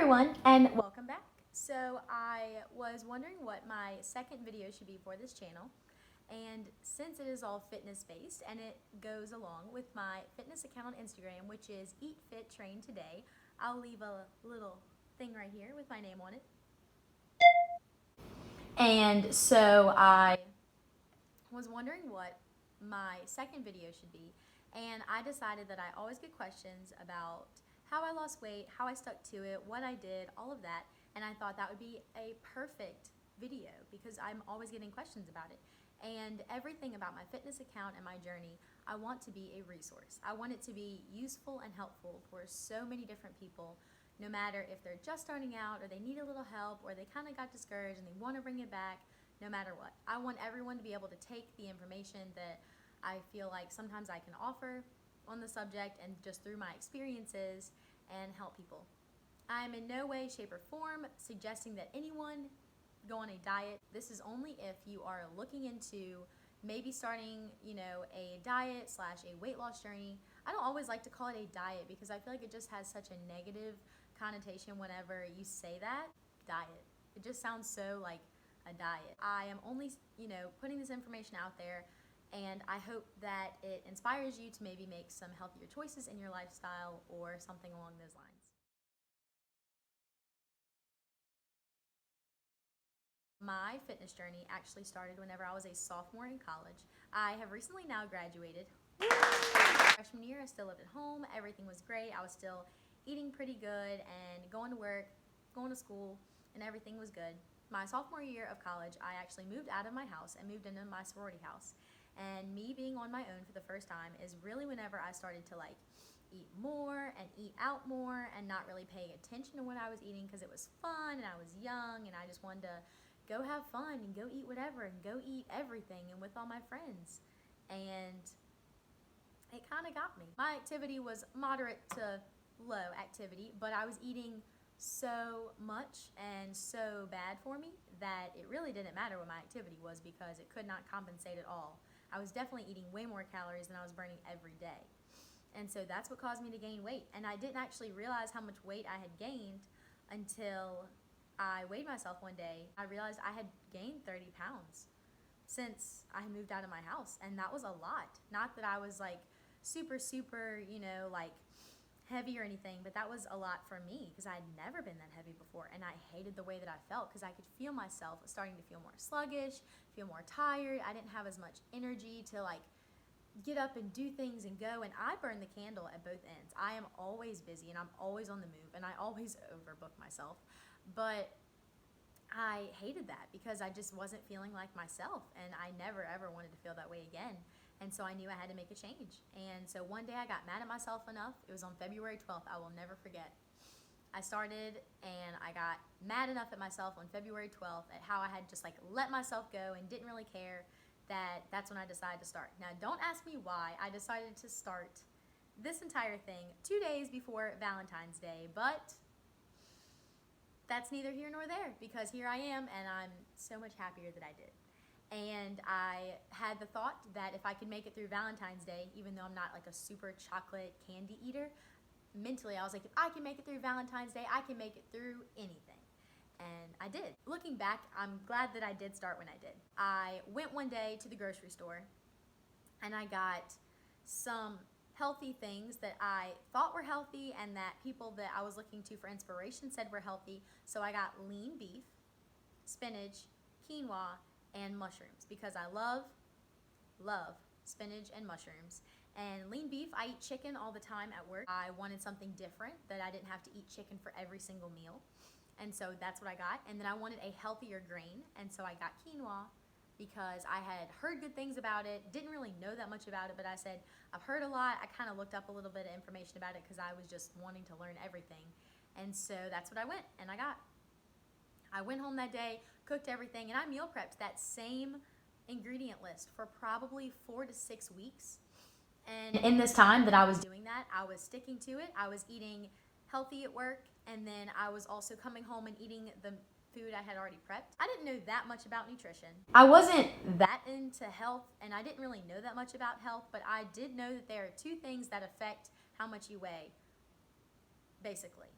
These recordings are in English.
everyone, and welcome back. So I was wondering what my second video should be for this channel, and since it is all fitness based and it goes along with my fitness account on Instagram, which is EatFitTrainToday, I'll leave a little thing right here with my name on it. And so I was wondering what my second video should be, and I decided that I always get questions about how I lost weight, how I stuck to it, what I did, all of that, and I thought that would be a perfect video because I'm always getting questions about it. And everything about my fitness account and my journey, I want to be a resource. I want it to be useful and helpful for so many different people, no matter if they're just starting out or they need a little help or they kind of got discouraged and they want to bring it back, no matter what. I want everyone to be able to take the information that I feel like sometimes I can offer on the subject and just through my experiences and help people. I'm in no way, shape, or form suggesting that anyone go on a diet. This is only if you are looking into maybe starting, a diet / a weight loss journey. I don't always like to call it a diet because I feel like it just has such a negative connotation whenever you say that, diet. It just sounds so like a diet. I am only, putting this information out there, and I hope that it inspires you to maybe make some healthier choices in your lifestyle or something along those lines. My fitness journey actually started whenever I was a sophomore in college. I have recently now graduated. Freshman year, I still lived at home. Everything was great. I was still eating pretty good and going to work, going to school, and everything was good. My sophomore year of college, I actually moved out of my house and moved into my sorority house. And me being on my own for the first time is really whenever I started to eat more and eat out more and not really paying attention to what I was eating because it was fun and I was young and I just wanted to go have fun and go eat whatever and go eat everything and with all my friends. And it kind of got me. My activity was moderate to low activity, but I was eating so much and so bad for me that it really didn't matter what my activity was because it could not compensate at all. I was definitely eating way more calories than I was burning every day. And so that's what caused me to gain weight. And I didn't actually realize how much weight I had gained until I weighed myself one day. I realized I had gained 30 pounds since I moved out of my house. And that was a lot. Not that I was super, heavy or anything, but that was a lot for me because I had never been that heavy before, and I hated the way that I felt because I could feel myself starting to feel more sluggish, feel more tired. I didn't have as much energy to get up and do things and go, and I burn the candle at both ends. I am always busy and I'm always on the move and I always overbook myself, but I hated that because I just wasn't feeling like myself, and I never ever wanted to feel that way again. And so I knew I had to make a change. And so one day I got mad at myself enough. It was on February 12th. I will never forget. I started and I got mad enough at myself on February 12th at how I had just let myself go and didn't really care. That's when I decided to start. Now don't ask me why I decided to start this entire thing 2 days before Valentine's Day, but that's neither here nor there because here I am and I'm so much happier that I did. And I had the thought that if I could make it through Valentine's Day, even though I'm not a super chocolate candy eater, mentally I was like, if I can make it through Valentine's Day, I can make it through anything. And I did. Looking back, I'm glad that I did start when I did. I went one day to the grocery store and I got some healthy things that I thought were healthy and that people that I was looking to for inspiration said were healthy. So I got lean beef, spinach, quinoa, and mushrooms because I love spinach and mushrooms. And lean beef, I eat chicken all the time at work. I wanted something different, that I didn't have to eat chicken for every single meal. And so that's what I got. And then I wanted a healthier grain, and so I got quinoa because I had heard good things about it, didn't really know that much about it, but I said, I've heard a lot. I kind of looked up a little bit of information about it because I was just wanting to learn everything. And so that's what I went and I got. I went home that day, cooked everything, and I meal prepped that same ingredient list for probably 4 to 6 weeks. And in this time that I was doing that, I was sticking to it. I was eating healthy at work, and then I was also coming home and eating the food I had already prepped. I didn't know that much about nutrition. I wasn't that into health, and I didn't really know that much about health, but I did know that there are 2 things that affect how much you weigh, basically.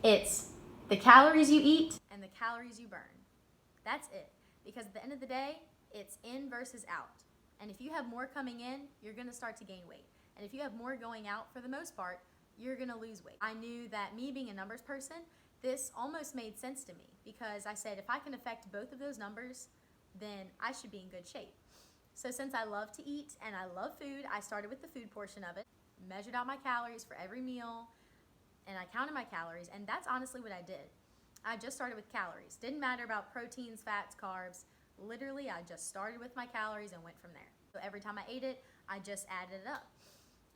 It's the calories you eat, and the calories you burn. That's it. Because at the end of the day, it's in versus out. And if you have more coming in, you're going to start to gain weight. And if you have more going out, for the most part, you're going to lose weight. I knew that me being a numbers person, this almost made sense to me because I said if I can affect both of those numbers, then I should be in good shape. So since I love to eat and I love food, I started with the food portion of it, measured out my calories for every meal, and I counted my calories, and that's honestly what I did. I just started with calories. Didn't matter about proteins, fats, carbs. Literally, I just started with my calories and went from there. So every time I ate it, I just added it up.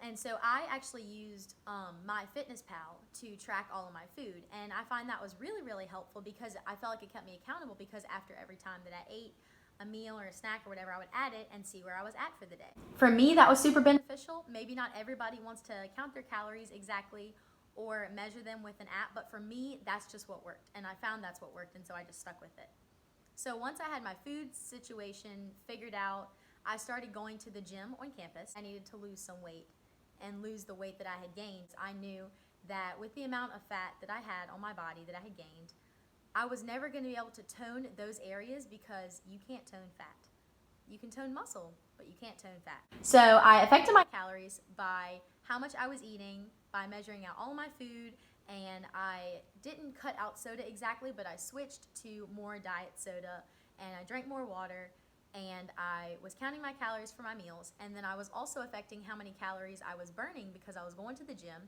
And so I actually used MyFitnessPal to track all of my food, and I find that was really, really helpful because I felt like it kept me accountable because after every time that I ate a meal or a snack or whatever, I would add it and see where I was at for the day. For me, that was super beneficial. Maybe not everybody wants to count their calories exactly or measure them with an app, but for me, that's just what worked, and I found that's what worked, and so I just stuck with it. So once I had my food situation figured out, I started going to the gym on campus. I needed to lose some weight and lose the weight that I had gained. I knew that with the amount of fat that I had on my body that I had gained, I was never going to be able to tone those areas because you can't tone fat. You can tone muscle, but you can't tone fat. So I affected my calories by how much I was eating, by measuring out all my food, and I didn't cut out soda exactly, but I switched to more diet soda, and I drank more water, and I was counting my calories for my meals, and then I was also affecting how many calories I was burning because I was going to the gym,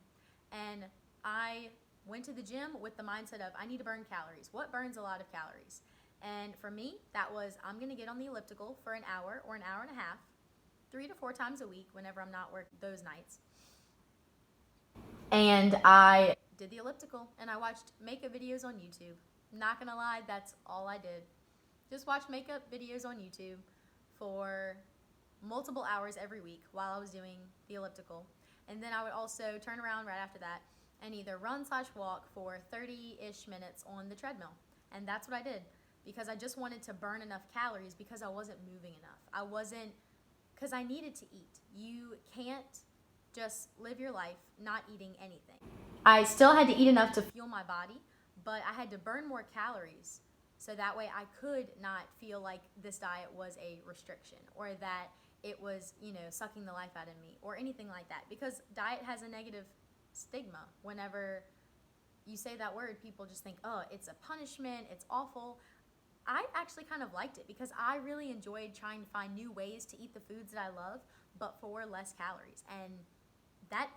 and I went to the gym with the mindset of I need to burn calories. What burns a lot of calories? And for me, that was I'm going to get on the elliptical for an hour or an hour and a half, 3 to 4 times a week whenever I'm not working those nights. And I did the elliptical, and I watched makeup videos on YouTube. Not going to lie, that's all I did. Just watch makeup videos on YouTube for multiple hours every week while I was doing the elliptical. And then I would also turn around right after that and either run/walk for 30-ish minutes on the treadmill. And that's what I did because I just wanted to burn enough calories because I wasn't moving enough. Because I needed to eat. You can't just live your life not eating anything. I still had to eat enough to fuel my body, but I had to burn more calories so that way I could not feel like this diet was a restriction or that it was, sucking the life out of me or anything like that. Because diet has a negative stigma. Whenever you say that word, people just think, oh, it's a punishment, it's awful. I actually kind of liked it because I really enjoyed trying to find new ways to eat the foods that I love, but for less calories. And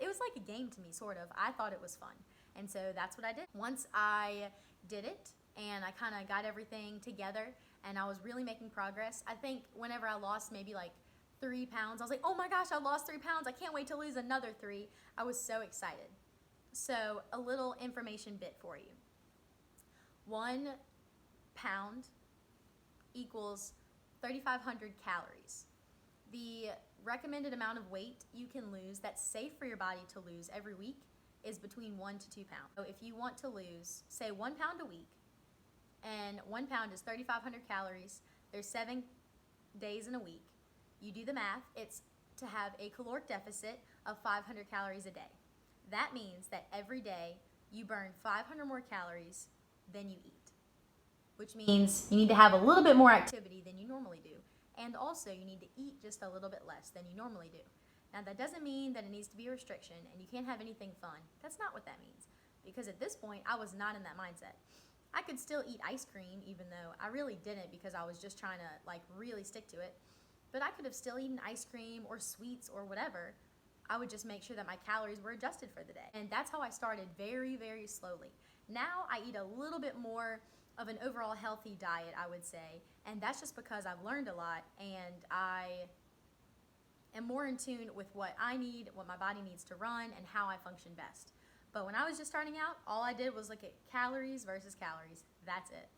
it was like a game to me, sort of. I thought it was fun. And so that's what I did. Once I did it and I kind of got everything together and I was really making progress, I think whenever I lost maybe like 3 pounds, I was like, oh my gosh, I lost 3 pounds. I can't wait to lose another 3. I was so excited. So a little information bit for you. 1 pound equals 3,500 calories. The recommended amount of weight you can lose that's safe for your body to lose every week is between 1 to 2 pounds. So if you want to lose, say 1 pound a week, and 1 pound is 3,500 calories, there's 7 days in a week. You do the math, it's to have a caloric deficit of 500 calories a day. That means that every day you burn 500 more calories than you eat, which means you need to have a little bit more activity than you normally do. And also, you need to eat just a little bit less than you normally do. Now, that doesn't mean that it needs to be a restriction and you can't have anything fun. That's not what that means. Because at this point, I was not in that mindset. I could still eat ice cream, even though I really didn't because I was just trying to really stick to it. But I could have still eaten ice cream or sweets or whatever. I would just make sure that my calories were adjusted for the day. And that's how I started, very, very slowly. Now I eat a little bit more of an overall healthy diet, I would say, and that's just because I've learned a lot and I am more in tune with what I need, what my body needs to run, and how I function best. But when I was just starting out, all I did was look at calories versus calories. That's it.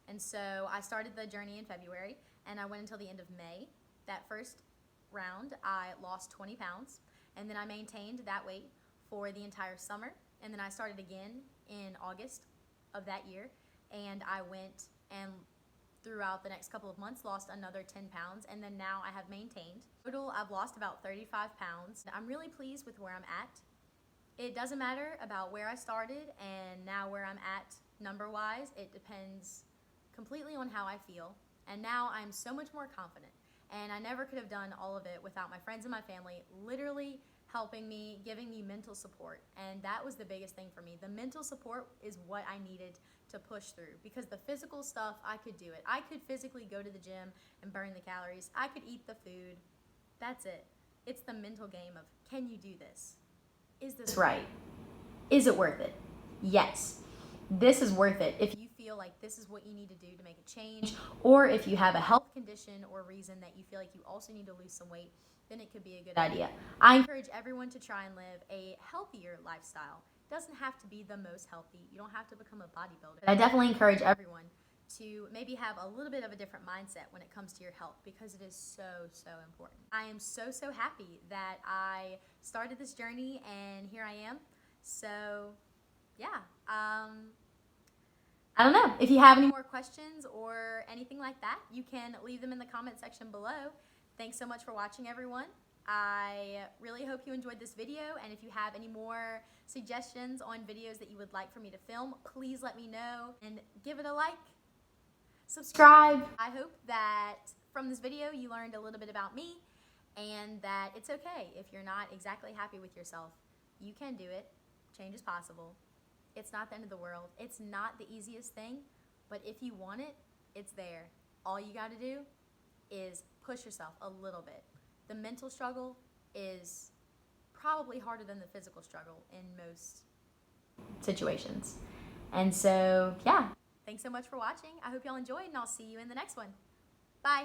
And so I started the journey in February, and I went until the end of May. That first round, I lost 20 pounds, and then I maintained that weight for the entire summer, and then I started again in August of that year, and I went and throughout the next couple of months lost another 10 pounds, and then now I have maintained. Total, I've lost about 35 pounds. I'm really pleased with where I'm at. It doesn't matter about where I started and now where I'm at number-wise. It depends completely on how I feel. And now I'm so much more confident. And I never could have done all of it without my friends and my family literally helping me, giving me mental support. And that was the biggest thing for me. The mental support is what I needed to push through, because the physical stuff, I could do it. I could physically go to the gym and burn the calories. I could eat the food. That's it. It's the mental game of, can you do this? Is this right? Is it worth it? Yes. This is worth it if you feel like this is what you need to do to make a change, or if you have a health condition or reason that you feel like you also need to lose some weight, then it could be a good idea. I encourage everyone to try and live a healthier lifestyle. It doesn't have to be the most healthy. You don't have to become a bodybuilder. But I definitely encourage everyone to maybe have a little bit of a different mindset when it comes to your health, because it is so, so important. I am so, so happy that I started this journey and here I am. So, yeah. I don't know. If you have any more questions or anything like that, you can leave them in the comment section below. Thanks so much for watching, everyone. I really hope you enjoyed this video, and if you have any more suggestions on videos that you would like for me to film, please let me know and give it a like. Subscribe. I hope that from this video you learned a little bit about me, and that it's okay if you're not exactly happy with yourself. You can do it. Change is possible. It's not the end of the world. It's not the easiest thing, but if you want it, it's there. All you got to do is push yourself a little bit. The mental struggle is probably harder than the physical struggle in most situations. And so, yeah. Thanks so much for watching. I hope y'all enjoyed, and I'll see you in the next one. Bye.